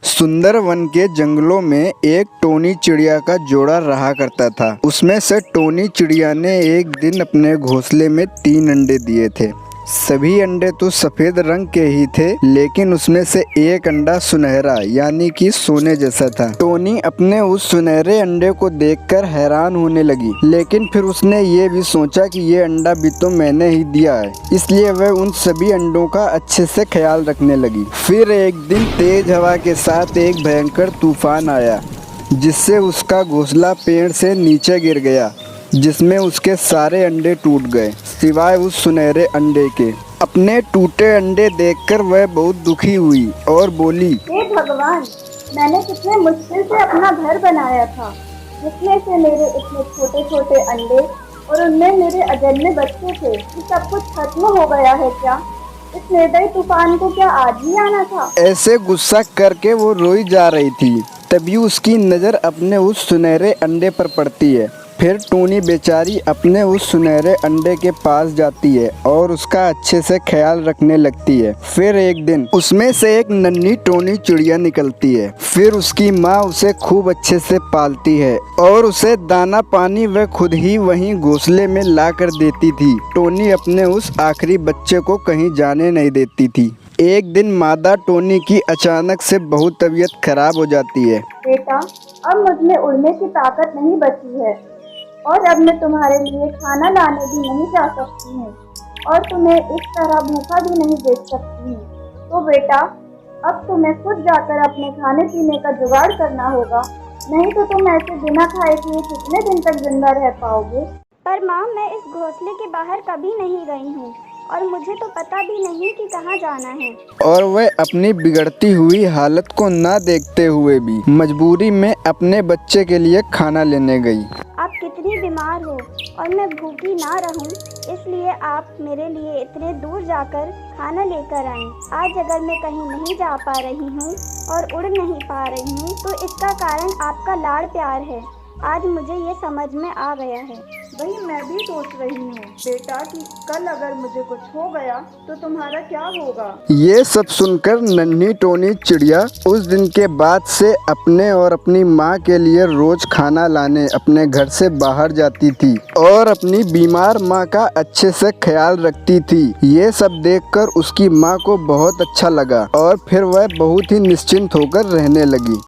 सुंदरवन के जंगलों में एक टोनी चिड़िया का जोड़ा रहा करता था। उसमें से टोनी चिड़िया ने एक दिन अपने घोंसले में 3 अंडे दिए थे। सभी अंडे तो सफेद रंग के ही थे, लेकिन उसमें से एक अंडा सुनहरा यानी कि सोने जैसा था। टोनी अपने उस सुनहरे अंडे को देखकर हैरान होने लगी, लेकिन फिर उसने ये भी सोचा कि ये अंडा भी तो मैंने ही दिया है, इसलिए वह उन सभी अंडों का अच्छे से ख्याल रखने लगी। फिर एक दिन तेज हवा के साथ एक भयंकर तूफान आया, जिससे उसका घोंसला पेड़ से नीचे गिर गया, जिसमें उसके सारे अंडे टूट गए सिवाय उस सुनहरे अंडे के। अपने टूटे अंडे देखकर वह बहुत दुखी हुई और बोली, हे भगवान, मैंने कितने मुश्किल से अपना घर बनाया था, जिसमें से मेरे इतने छोटे छोटे अंडे और उनमें मेरे अजन्मे बच्चे थे। ये सब कुछ खत्म हो गया है क्या? इस निर्दयी तूफान को क्या आज ही आना था? ऐसे गुस्सा करके वो रोई जा रही थी। तभी उसकी नज़र अपने उस सुनहरे अंडे पर पड़ती है। फिर टोनी बेचारी अपने उस सुनहरे अंडे के पास जाती है और उसका अच्छे से ख्याल रखने लगती है। फिर एक दिन उसमें से एक नन्ही टोनी चिड़िया निकलती है। फिर उसकी माँ उसे खूब अच्छे से पालती है और उसे दाना पानी वह खुद ही वहीं घोंसले में ला कर देती थी। टोनी अपने उस आखिरी बच्चे को कहीं जाने नहीं देती थी। एक दिन मादा टोनी की अचानक से बहुत तबीयत खराब हो जाती है। बेटा, अब मुझमें उड़ने की ताकत नहीं बची है और अब मैं तुम्हारे लिए खाना लाने भी नहीं जा सकती हूँ और तुम्हें इस तरह भूखा भी नहीं देख सकती हूँ। तो बेटा, अब तुम्हें खुद जाकर अपने खाने पीने का जुगाड़ करना होगा, नहीं तो तुम ऐसे बिना खाए पिए कितने दिन तक जिंदा रह पाओगे? पर माँ, मैं इस घोंसले के बाहर कभी नहीं गई हूँ और मुझे तो पता भी नहीं कि कहाँ जाना है। और वह अपनी बिगड़ती हुई हालत को ना देखते हुए भी मजबूरी में अपने बच्चे के लिए खाना लेने गई। आप कितनी बीमार हो और मैं भूखी ना रहूं, इसलिए आप मेरे लिए इतने दूर जाकर खाना लेकर आईं। आज अगर मैं कहीं नहीं जा पा रही हूँ और उड़ नहीं पा रही हूँ, तो इसका कारण आपका लाड़ प्यार है। आज मुझे ये समझ में आ गया है। वही मैं भी सोच रही हूँ बेटा कि कल अगर मुझे कुछ हो गया तो तुम्हारा क्या होगा? ये सब सुनकर नन्ही टोनी चिड़िया उस दिन के बाद से अपने और अपनी माँ के लिए रोज खाना लाने अपने घर से बाहर जाती थी और अपनी बीमार माँ का अच्छे से ख्याल रखती थी। ये सब देखकर उसकी माँ को बहुत अच्छा लगा और फिर वह बहुत ही निश्चिंत होकर रहने लगी।